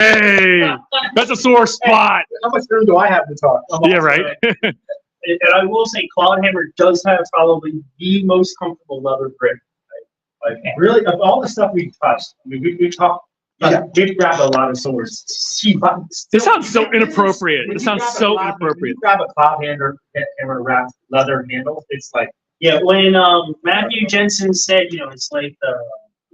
Hey, that's a sore spot. How much room do I have to talk? Yeah, right. And I will say, Cloudhammer does have probably the most comfortable leather grip. Like Really, of all the stuff we touched, I mean, we talked. Yeah. We've grabbed a lot of swords. This sounds so inappropriate. This sounds so inappropriate. When you grab a Cloudhammer wrapped leather handle, it's like yeah, when Matthew Jensen said, you know, it's like the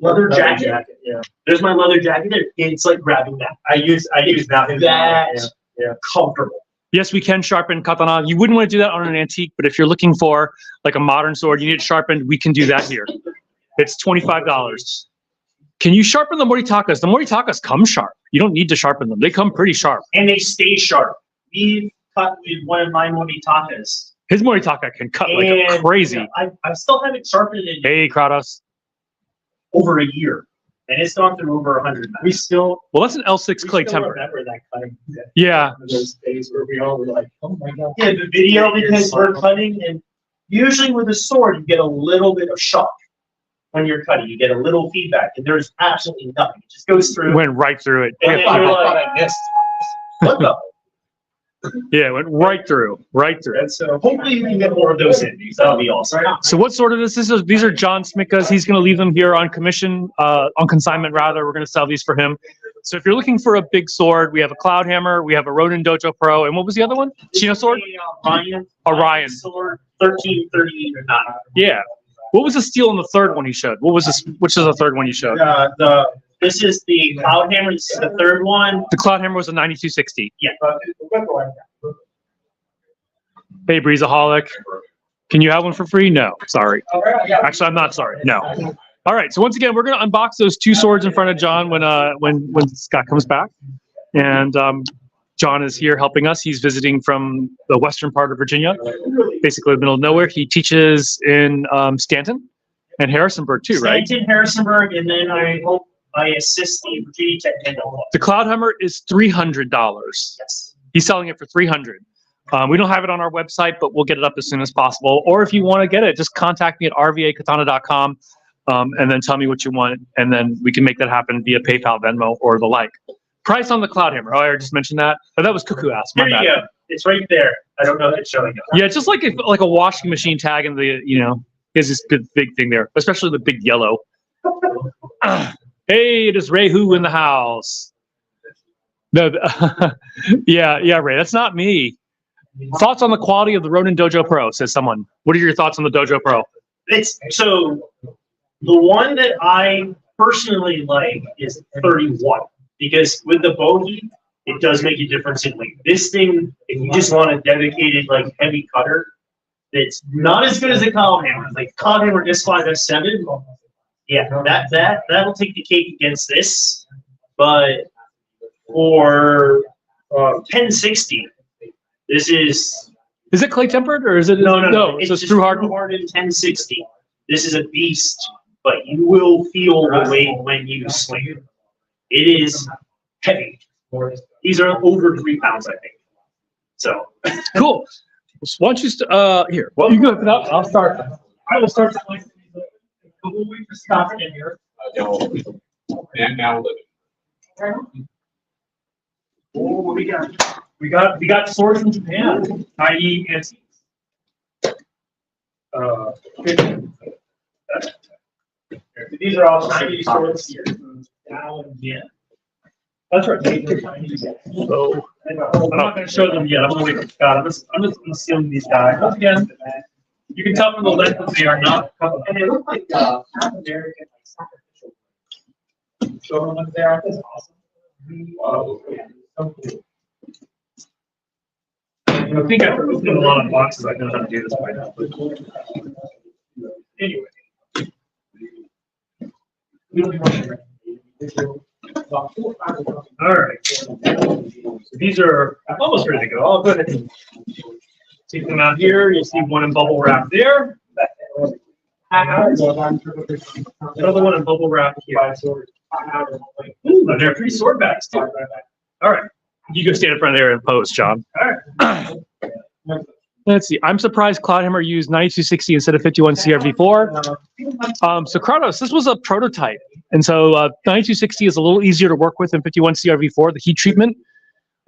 leather jacket. Yeah, There's my leather jacket there. It's like grabbing that. I use that. Yeah. Comfortable. Yes, we can sharpen katana. You wouldn't want to do that on an antique, but if you're looking for like a modern sword, you need it sharpened, we can do that here. It's $25. Can you sharpen the moritakas? The moritakas come sharp. You don't need to sharpen them. They come pretty sharp. And they stay sharp. We cut with one of my moritakas. His moritaka can cut like crazy. You know, I still haven't sharpened it in Hey, Kratos. over a year. And it's gone through over 100. We still. Well, that's an L6 clay temper. Remember that cutting? Yeah. Those days where we all were like, oh my god. Yeah, the video, because we're cutting, and usually with a sword, you get a little bit of shock when you're cutting. You get a little feedback, and there's absolutely nothing. It just goes through. Went right through it. And then you're like, I missed. what the? Yeah, went right through. Right through. And so hopefully you can get more of those in. That'll be awesome. So what sort of this is? These are John Smicka's. He's going to leave them here on commission, on consignment rather. We're going to sell these for him. So if you're looking for a big sword, we have a Cloudhammer, we have a Ronin Dojo Pro, and what was the other one? Chino sword? Orion. Sword, 1338 or not. Yeah. What was the steel in the third one he showed? What was this? Which is the third one you showed? This is the Cloudhammer. This is the third one. The Cloudhammer was a 9260. Yeah. Hey, Breezaholic. Can you have one for free? No, sorry. Actually, I'm not sorry. No. All right. So once again, we're going to unbox those two swords in front of John when Scott comes back, and John is here helping us. He's visiting from the western part of Virginia, basically the middle of nowhere. He teaches in Stanton and Harrisonburg too, right? Stanton, Harrisonburg, and then I assist the Virginia Tech Handle. The Cloudhammer is $300. Yes. He's selling it for $300. We don't have it on our website, but we'll get it up as soon as possible. Or if you want to get it, just contact me at rvakatana.com and then tell me what you want, and then we can make that happen via PayPal, Venmo, or the like. Price on the Cloudhammer. Oh, I just mentioned that. Oh, that was Cuckoo Ass. There you go. It's right there. I don't know if it's showing up. Yeah, just like a washing machine tag in the, you know, is this good big thing there, especially the big yellow. Hey, it is Ray Hu in the house. No, yeah, Ray, that's not me. Thoughts on the quality of the Ronin Dojo Pro, says someone. What are your thoughts on the Dojo Pro? It's so the one that I personally like is 31 because with the bogey, it does make a difference in weight. This thing, if you just want a dedicated like heavy cutter, it's not as good as a Cloudhammer. Like Cloudhammer S5, S7, yeah, that'll take the cake against this. But for 1060, this is. Is it clay tempered or is it? No. It's just through hardened 1060. This is a beast, but you will feel the weight when you swing. It is heavy. These are over 3 pounds, I think. So cool. Why don't you here? Well, you go for that. I'll start. I will start. We'll wait for Scott in here. And now living. Oh, we got swords from Japan, i.e. antiques. These are all Chinese swords here. Yeah. That's right. So I'm not going to show them yet. I'm going to wait for Scott. I'm just unsealing these guys. Once again, you can tell from the length that they are not. And they look like American sacrificial. Show them there. That's awesome. Wow. So cool. I think I've opened a lot of boxes. I know how to do this by now. But anyway. All right. So these are almost ready to go. I'll go ahead and take them out here. You'll see one in bubble wrap there. Another one in bubble wrap here. Ooh, they're pretty sword backs too. All right. You go stand in front of there and pose, John. All right. Let's see. I'm surprised Cloudhammer used 9260 instead of 51 CRV4. So Kratos, this was a prototype. And so 9260 is a little easier to work with than 51 CRV4. The heat treatment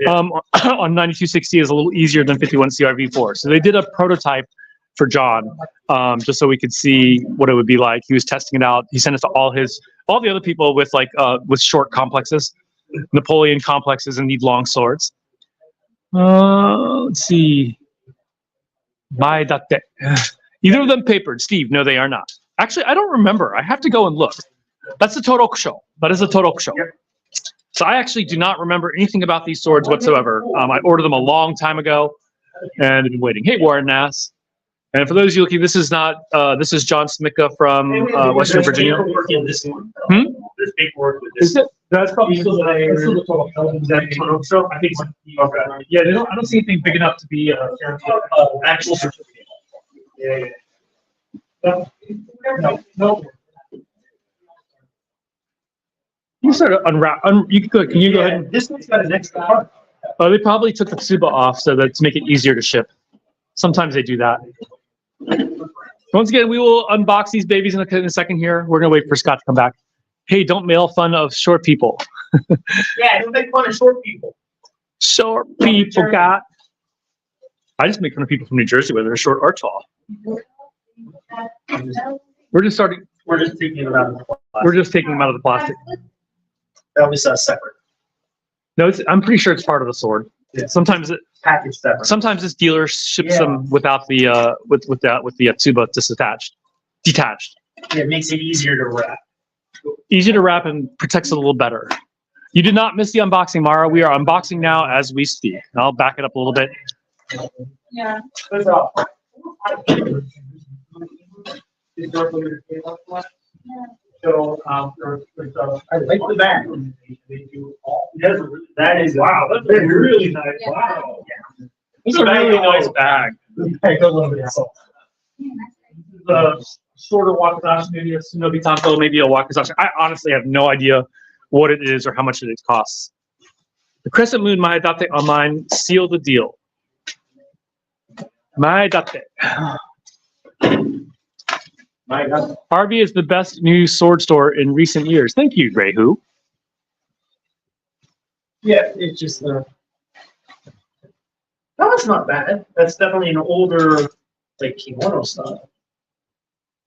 on 9260 is a little easier than 51 CRV4. So they did a prototype for John, just so we could see what it would be like. He was testing it out. He sent it to all the other people with with short complexes, Napoleon complexes, and need long swords. Let's see. Either of them papered. Steve, no, they are not. Actually, I don't remember. I have to go and look. That's the Torokusho. That is a Torokusho. So I actually do not remember anything about these swords whatsoever. I ordered them a long time ago, and I've been waiting. Hey, Warren Nass. And for those of you looking, this is not. This is John Smicka from Western Virginia. There's paperwork with this. Is it? That's probably Still the Torokusho? I think so. Okay. Yeah, I don't see anything big enough to be Actual certificate. Yeah. No. You sort of unwrap. Can you go ahead? And, This one's got an extra part. they probably took the tsuba off so that to make it easier to ship. Sometimes they do that. Once again, we will unbox these babies in a second here. We're gonna wait for Scott to come back. Hey, don't mail fun of short people. Yeah, don't make fun of short people. Short people got. I just make fun of people from New Jersey whether they're short or tall. We're just starting. We're just taking it out of the plastic. We're just taking them out of the plastic. That was separate. No, I'm pretty sure it's part of the sword. Yeah. Sometimes Packaged separate. sometimes this dealer ships Yeah. them without the with the tsuba detached. Yeah, it makes it easier to wrap. Easy to wrap and protects it a little better. You did not miss the unboxing, Mara. We are unboxing now as we speak. And I'll back it up a little bit. Yeah. So, I like the back. That is, Wow, that's a really nice, Yeah. wow. It's a really nice bag. It goes over there. The shorter Wakazashi, maybe a Tsunobi Tanko, maybe a Wakazashi. I honestly have no idea what it is or how much it costs. The Crescent Moon Maedate online seal the deal. Maedate. Harvey is the best new sword store in recent years. Thank you, Rehu. yeah, it's just, no, it's not bad. That's definitely an older, like, kimono style.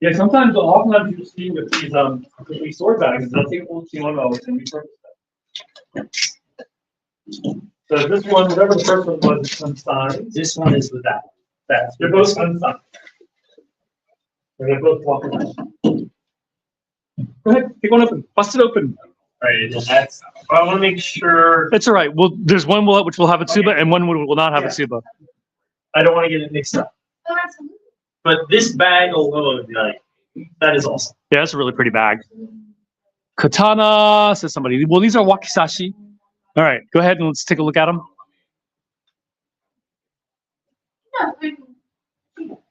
Yeah, oftentimes you see with these sword bags, they'll take old kimonos and repurpose them. So this one, whatever the first one was, is unsigned. This one is with that. That's They're both unsigned. And they're both walking. Go ahead, pick one open. Bust it open. right. And that's. I want to make sure. It's all right. Well, there's one which will have a tsuba and one will not have a tsuba. I don't want to get it mixed up. But this bag alone, like, that is awesome. Yeah, that's a really pretty bag. Katana, says somebody. Well, these are wakizashi. All right, go ahead and let's take a look at them.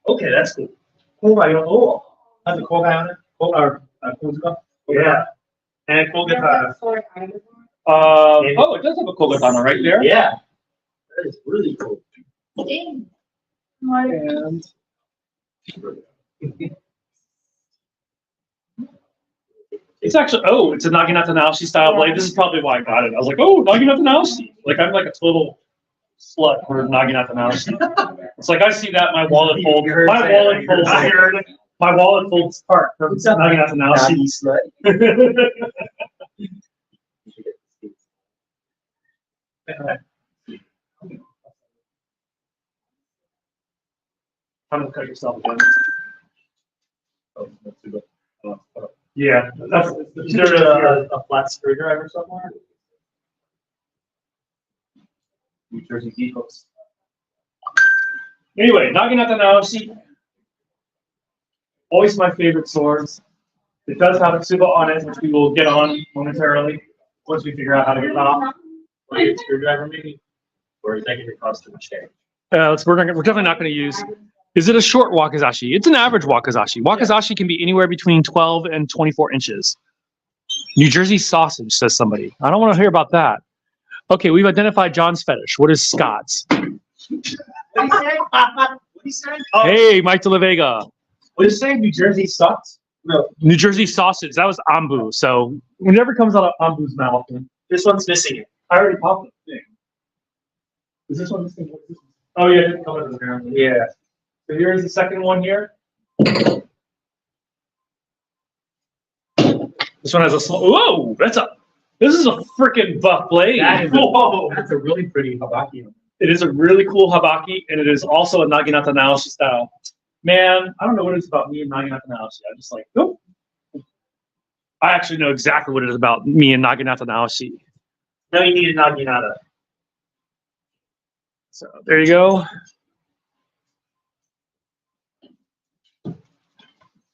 Okay, that's cool. Has a cool guy on it? Yeah. And cool guitar. Oh, it does have a cool katana right there. Yeah. That is really cool. And it's actually, it's a Naginata Naoshi style blade. This is probably why I got it. I was like, oh, Naginata Naoshi. Like, I'm like a total slut for Naginata Naoshi. It's like, I see that, my wallet folds. My wallet folds apart for Naginata Naoshi. I'm gonna cut yourself again. Yeah, Is there a flat screwdriver somewhere? New Jersey Depots. Anyway, Naginata Naoshi. Always my favorite swords. It does have a tsuba on it, which we will get on momentarily once we figure out how to get that off. Like a screwdriver maybe? Or is that going to cost too much change? We're definitely not going to use. Is it a short wakizashi? It's an average wakizashi. Wakizashi can be anywhere between 12 and 24 inches. New Jersey sausage, says somebody. I don't want to hear about that. Okay, we've identified John's fetish. What is Scott's? Oh, Hey, Mike De La Vega. What did you say? New Jersey sucks? No. New Jersey sausage. That was ambu. So it never comes out of ambu's mouth. this one's missing it. I already popped the thing. Is this one missing? Oh, yeah, it didn't come out apparently. Yeah. So here's the second one here. This one has a slow. Whoa, this is a freaking buff blade. Whoa, that's a really pretty habaki. It is a really cool habaki, and it is also a naginata naoshi style. Man, I don't know what it's about me and naginata naoshi. I'm just like, nope. I actually know exactly what it is about me and naginata naoshi. Now you need a naginata. So there you go.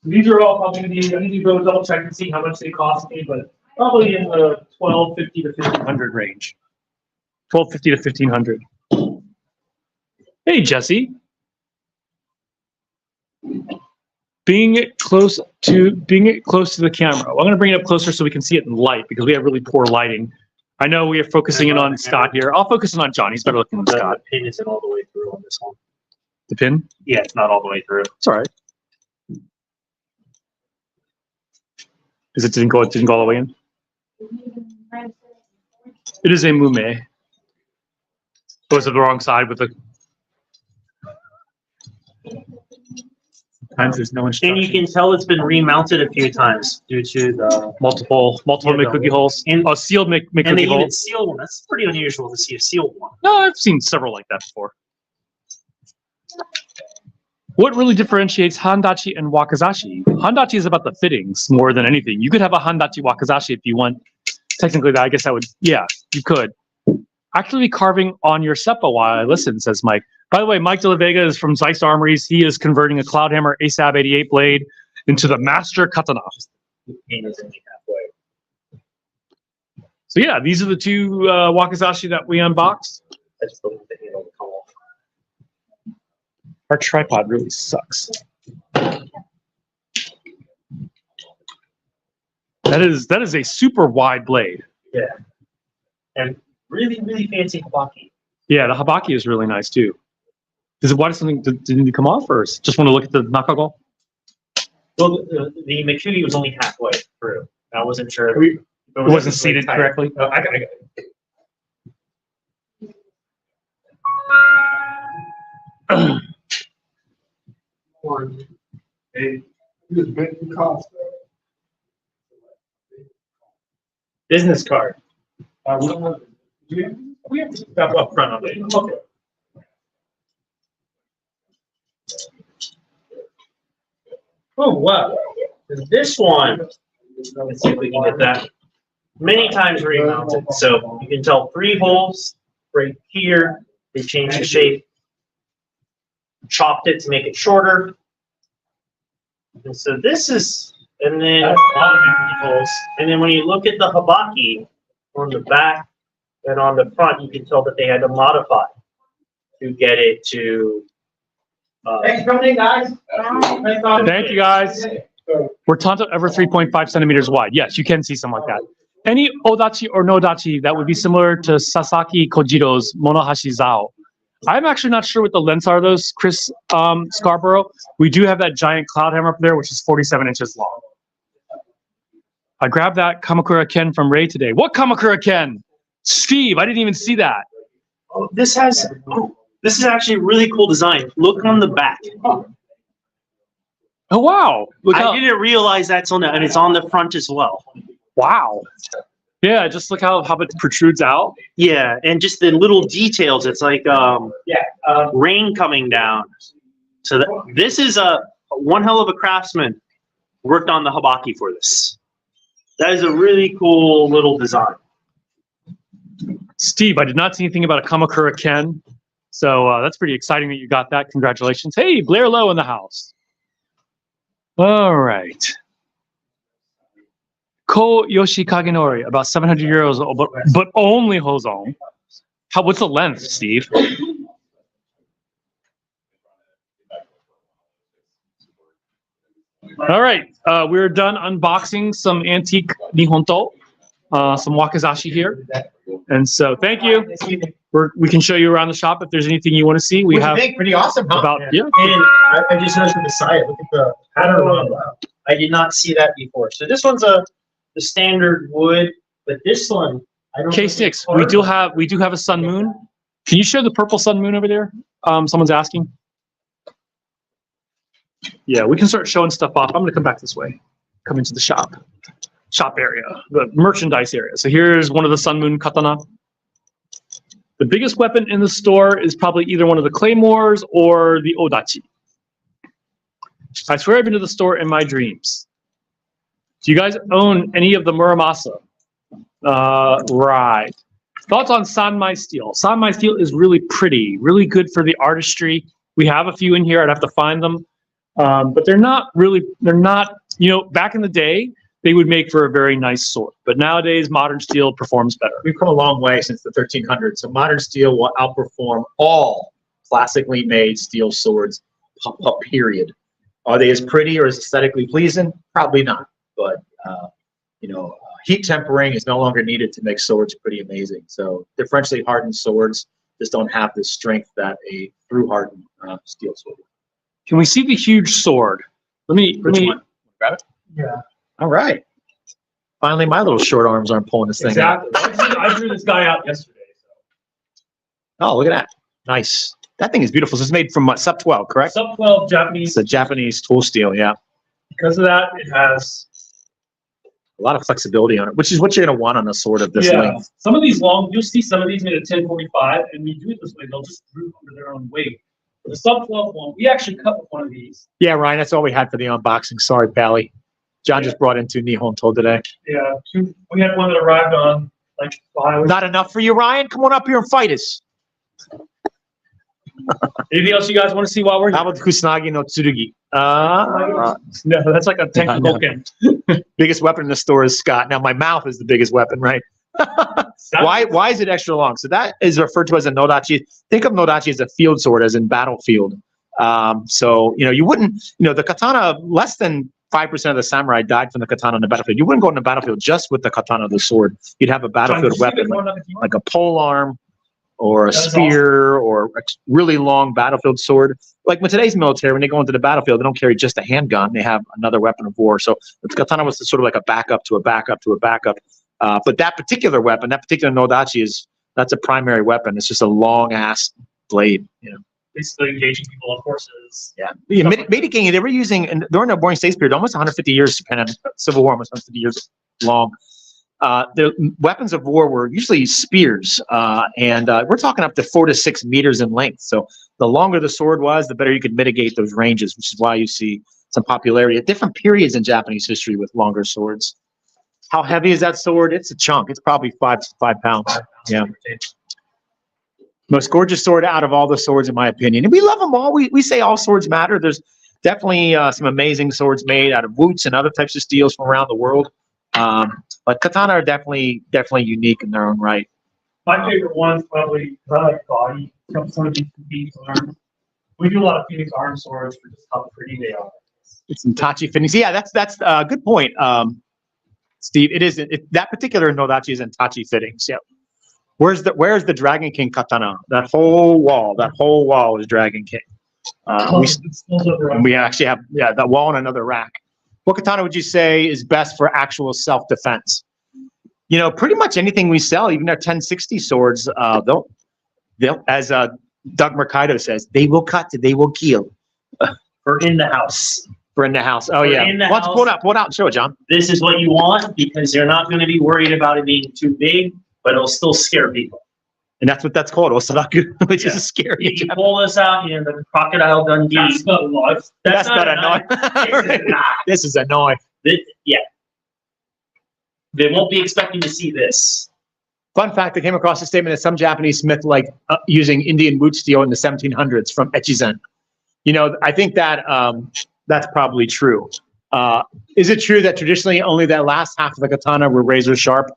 These are all probably going to be, I need to go double check and see how much they cost me, but probably in the $1,250 to $1,500 range. $1,250 to $1,500. Hey, Jesse. Being it close to the camera. Well, I'm going to bring it up closer so we can see it in light because we have really poor lighting. I know we are focusing in on Scott here. I'll focus in on John. He's better looking than Scott. The pin isn't all the way through on this one. The pin? Yeah, it's not all the way through. It's all right. Because it didn't go all the way in. It is a mume. Oh, is it the wrong side with the? Sometimes there's no instruction. And you can tell it's been remounted a few times due to the multiple cookie holes. And- Sealed and they cookie even holes. sealed one. That's pretty unusual to see a sealed one. No, I've seen several like that before. What really differentiates handachi and wakizashi? Handachi is about the fittings more than anything. You could have a handachi wakizashi if you want. Technically, I guess that would, yeah, you could. Actually be carving on your seppa while I listen, says Mike. By the way, Mike De La Vega is from Zeiss Armories. He is converting a Cloudhammer ASAB 88 blade into the master katana. The pain is only halfway. So yeah, these are the two wakizashi that we unboxed. I just don't want the handle to come off. Our tripod really sucks. That is a super wide blade. Yeah. And really, really fancy habaki. Yeah, the habaki is really nice too. Why did something didn't come off, or just want to look at the nakago? Well, the Makuri was only halfway through. I wasn't sure. It wasn't seated correctly. Oh, I got it. Hey, Business card. We have to step up front of it. Okay. Oh, wow. This one, let's see if we can get that. Many times remounted. So you can tell 3 holes right here. They changed the shape, chopped it to make it shorter. And so this is, and then holes. And then when you look at the habaki on the back and on the front, you can tell that they had to modify to get it to. Thanks for coming in, guys. Thank you, guys. Were Tonto ever 3.5 centimeters wide? Yes, you can see something like that. Any odachi or nodachi that would be similar to Sasaki Kojiro's Monohashi Zao. I'm actually not sure what the lengths are, those, Chris Scarborough. We do have that giant cloud hammer up there, which is 47 inches long. I grabbed that Kamakura Ken from Ray today. What Kamakura Ken? Steve, I didn't even see that. Oh, this is actually a really cool design. Look on the back. Oh, wow. Look I how, didn't realize that's on the, and it's on the front as well. wow. Yeah, just look how it protrudes out. Yeah, and just the little details. It's like rain coming down. So this is one hell of a craftsman worked on the habaki for this. That is a really cool little design. Steve, I did not see anything about a Kamakura Ken. So that's pretty exciting that you got that. Congratulations. Hey, Blair Lowe in the house. All right. Ko Yoshi Kagenori, about 700 euros, but only Hozon. What's the length, Steve? All right, we're done unboxing some antique Nihonto, some wakizashi here. And so thank you. we can show you around the shop if there's anything you want to see. We have pretty awesome, huh? about And I just noticed with the side, look at the pattern on it. I did not see that before. So this one's the standard wood, but this one, I don't know. K6. We do have a sun moon. Can you show the purple sun moon over there? Someone's asking. Yeah, we can start showing stuff off. I'm going to come back this way. Come into the shop area, the merchandise area. So here's one of the sun moon katana. The biggest weapon in the store is probably either one of the claymores or the odachi. I swear I've been to the store in my dreams. Do you guys own any of the Muramasa? Right. Thoughts on Sanmai steel? Sanmai steel is really pretty, really good for the artistry. We have a few in here. I'd have to find them. But they're not, you know, back in the day, they would make for a very nice sword. But nowadays, modern steel performs better. We've come a long way since the 1300s. So modern steel will outperform all classically made steel swords, period. Are they as pretty or as aesthetically pleasing? Probably not. But, you know, heat tempering is no longer needed to make swords pretty amazing. So differentially hardened swords just don't have the strength that a through hardened steel sword. Can we see the huge sword? Which one? Grab it? Yeah. All right. Finally, my little short arms aren't pulling this thing out. Exactly. I drew this guy out yesterday. So. Oh, look at that. Nice. That thing is beautiful. So it's made from sub 12, correct? Sub 12 Japanese. It's a Japanese tool steel, yeah. Because of that, it has A lot of flexibility on it, which is what you're going to want on a sword of this length. Some of these long, you'll see some of these made at 1045, and when you do it this way, they'll just droop under their own weight. But the sub 12 one, we actually cut with one of these. Yeah, Ryan, that's all we had for the unboxing. Sorry, Pally. John just brought in 2 Nihon told today. Yeah, we had one that arrived on like 5. Not enough for you, Ryan? Come on up here and fight us. Anything else you guys want to see while we're here? How about Kusanagi no Tsurugi? No, that's like a technical game. Biggest weapon in the store is Scott. Now, my mouth is the biggest weapon, right? Why is it extra long? So that is referred to as a nodachi. Think of nodachi as a field sword, as in battlefield. So, you know, you wouldn't, you know, the katana, less than 5% of the samurai died from the katana on the battlefield. You wouldn't go on the battlefield just with the katana, the sword. You'd have a battlefield weapon, like a pole arm or a spear or a really long battlefield sword. Like with today's military, when they go into the battlefield, they don't carry just a handgun. They have another weapon of war. So the katana was sort of like a backup to a backup to a backup. But that particular weapon, that particular nodachi that's a primary weapon. It's just a long ass blade, you know. Basically engaging people on horses. Yeah. Meiji, they were using, and during the Warring States period, almost 150 years, Japan had Civil War, almost 150 years long. The weapons of war were usually spears, and we're talking up to 4 to 6 meters in length. So the longer the sword was, the better you could mitigate those ranges, which is why you see some popularity at different periods in Japanese history with longer swords. How heavy is that sword? It's a chunk. It's probably 5 pounds. Yeah. Most gorgeous sword out of all the swords, in my opinion. And we love them all. We say all swords matter. There's definitely some amazing swords made out of woots and other types of steels from around the world. But katana are definitely unique in their own right. My favorite one's probably body. Some of these Phoenix arms. We do a lot of Phoenix arm swords for just how pretty they are. It's some tachi fittings. Yeah, that's a good point, Steve. It is that particular nodachi is in tachi fittings. Yeah. Where's the Dragon King katana? That whole wall is Dragon King. We actually have that wall and another rack. What katana would you say is best for actual self-defense? You know, pretty much anything we sell, even our 1060 swords, they'll as Doug Mercado says, they will cut, they will kill. For in the house. For in the house. Oh yeah. Why don't you pull it out and show it, John? This is what you want because you're not going to be worried about it being too big, but it'll still scare people. And that's what that's called, osaraku, which is scary. If you pull this out, you know, the Crocodile Dundee. That's not a knife. That's not a knife. This is a knife. Yeah. They won't be expecting to see this. Fun fact, I came across a statement that some Japanese smith like using Indian wood steel in the 1700s from Echizen. You know, I think that that's probably true. Is it true that traditionally only that last half of the katana were razor sharp?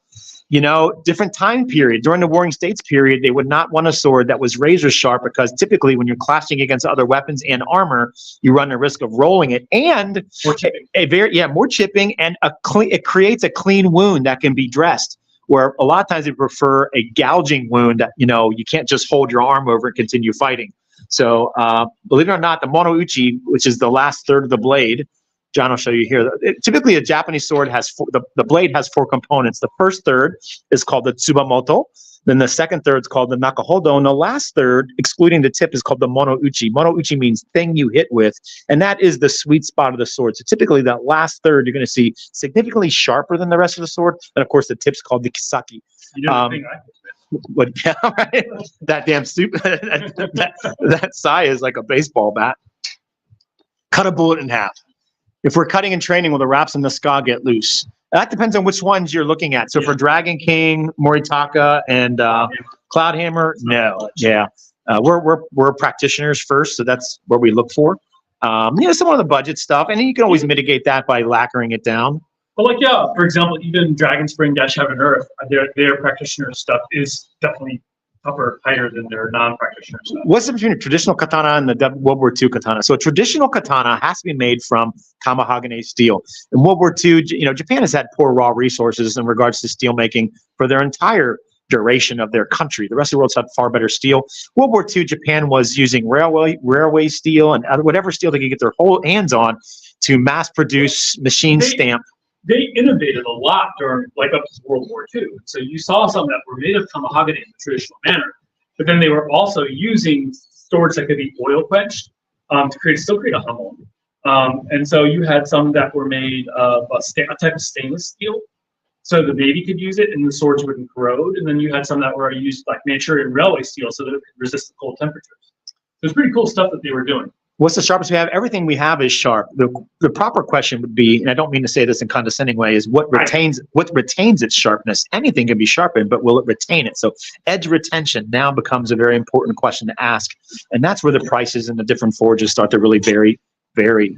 You know, different time period. During the Warring States period, they would not want a sword that was razor sharp because typically when you're clashing against other weapons and armor, you run the risk of rolling it and more chipping. more chipping, and it creates a clean wound that can be dressed. where a lot of times they prefer a gouging wound that, you can't just hold your arm over and continue fighting. So believe it or not, the monouchi, which is the last third of the blade, John will show you here. Typically, a Japanese sword has the blade has 4 components. The first third is called the tsubamoto. Then the second third is called the nakahodo. And the last third, excluding the tip, is called the monouchi. Monouchi means thing you hit with. And that is the sweet spot of the sword. So typically, that last third, you're going to see significantly sharper than the rest of the sword. And of course, the tip's called the kisaki. You know the thing I What? Yeah, right. That damn stupid. that sai is like a baseball bat. Cut a bullet in half. If we're cutting and training, will the wraps and the ska get loose? That depends on which ones you're looking at. So for Dragon King, Moritaka, and Cloudhammer, no. Yeah. We're practitioners first, so that's where we look for. Some of the budget stuff, and then you can always mitigate that by lacquering it down. But for example, even Dragon Spring - Heaven Earth, their practitioner stuff is definitely tougher, tighter than their non-practitioner stuff. What's the difference between a traditional katana and the World War II katana? So a traditional katana has to be made from Kamahagane steel. In World War II, Japan has had poor raw resources in regards to steel making for their entire duration of their country. The rest of the world's had far better steel. World War II, Japan was using railway steel and whatever steel they could get their whole hands on to mass produce machine stamp. They innovated a lot during, up to World War II. So you saw some that were made of Kamahagane in the traditional manner, but then they were also using swords that could be oil quenched to still create a Hummel. And so you had some that were made of a type of stainless steel, so the Navy could use it and the swords wouldn't corrode. And then you had some that were used like Manchurian railway steel so that it could resist the cold temperatures. So it's pretty cool stuff that they were doing. What's the sharpest we have? Everything we have is sharp. The proper question would be, and I don't mean to say this in a condescending way, is what retains its sharpness? Anything can be sharpened, but will it retain it? So edge retention now becomes a very important question to ask. And that's where the prices in the different forges start to really vary. The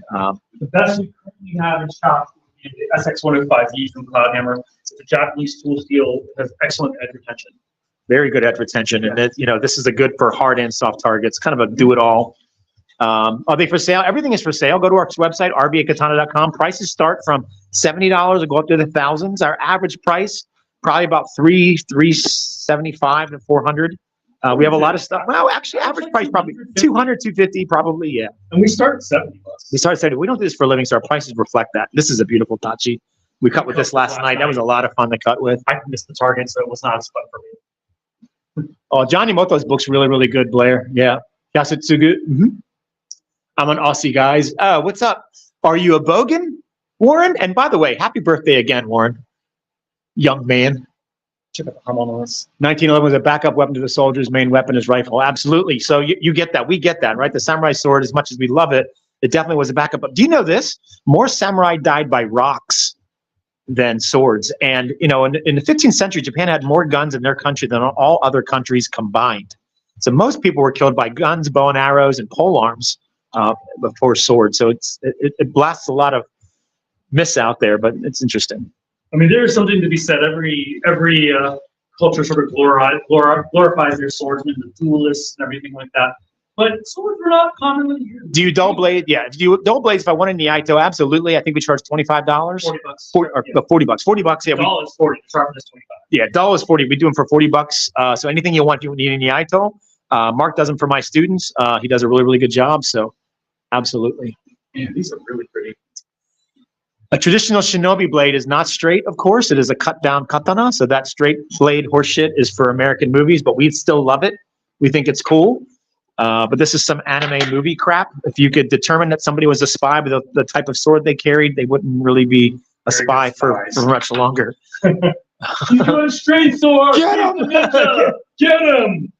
best we currently have in shop is the SX105E from Cloudhammer. It's a Japanese tool steel, has excellent edge retention. Very good edge retention. And this is a good for hard and soft targets, kind of a do-it-all. Are they for sale? Everything is for sale. Go to our website, rbakatana.com. Prices start from $70 and go up to the thousands. Our average price, probably about $375 to $400. We have a lot of stuff. Well, actually, average price probably $200, $250, probably, yeah. And we start at $70. We start at $70. We don't do this for a living, so our prices reflect that. This is a beautiful tachi. We cut with this last night. That was a lot of fun to cut with. I missed the target, so it was not as fun for me. Oh, Johnny Moto's book's really, really good, Blair. Yeah. Yasutsugu. Mm-hmm. I'm an Aussie, guys. What's up? Are you a bogan, Warren? And by the way, happy birthday again, Warren. Young man. Check out the Hummel on this. 1911 was a backup weapon to the soldier's main weapon is rifle. Absolutely. So you get that. We get that, right? The samurai sword, as much as we love it, it definitely was a backup. But do you know this? More samurai died by rocks than swords. And, in the 15th century, Japan had more guns in their country than all other countries combined. So most people were killed by guns, bow and arrows, and pole arms before swords. So it blasts a lot of myths out there, but it's interesting. I mean, there is something to be said. Every culture sort of glorifies their swordsmen, the duelists, and everything like that. But swords were not commonly used. Do you dull blade? Yeah. If you dull blades, if I want in the Aito, absolutely. I think we charge $25. $40. $40. Yeah. Dull is 40. Sharpen is 25. Yeah. Dull is 40. We do them for $40. So anything you want, you need in the Aito. Mark does them for my students. He does a really, really good job. So absolutely. Yeah, these are really pretty. A traditional shinobi blade is not straight, of course. It is a cut down katana. So that straight blade horseshit is for American movies, but we still love it. We think it's cool. But this is some anime movie crap. If you could determine that somebody was a spy with the type of sword they carried, they wouldn't really be a spy for much longer. He's doing a straight sword. Get him! Get him!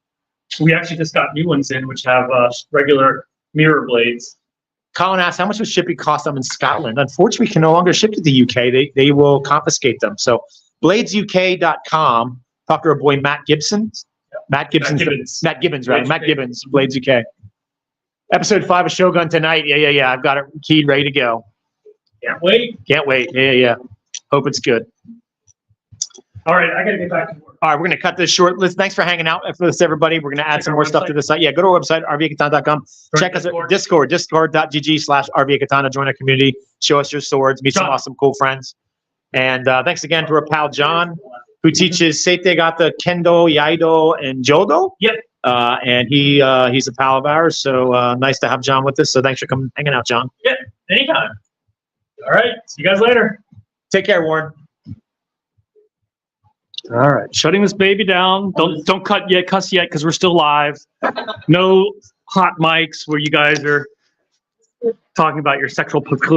We actually just got new ones in, which have regular mirror blades. Colin asked, how much would shipping cost them in Scotland? Unfortunately, we can no longer ship to the UK. They will confiscate them. So bladesuk.com. Talk to our boy Matt Gibson. Matt Gibbons, right? Matt Gibbons, Blades UK. Episode 5 of Shogun tonight. Yeah. I've got it keyed, ready to go. Can't wait. Yeah. Hope it's good. All right, I got to get back to work. All right, we're going to cut this short. Thanks for hanging out with us, everybody. We're going to add some more stuff to the site. Yeah, go to our website, rvakatana.com. Check us at Discord, discord.gg/rvakatana. Join our community. Show us your swords. Meet some awesome, cool friends. And thanks again to our pal, John. who teaches Seite Gata, Kendo, Iaido, and Jodo. Yep. And he's a pal of ours, so nice to have John with us. So thanks for coming, hanging out, John. Anytime. All right. See you guys later. Take care, Warren. All right, shutting this baby down. Don't cuss yet, because we're still live. No hot mics where you guys are talking about your sexual proclivity.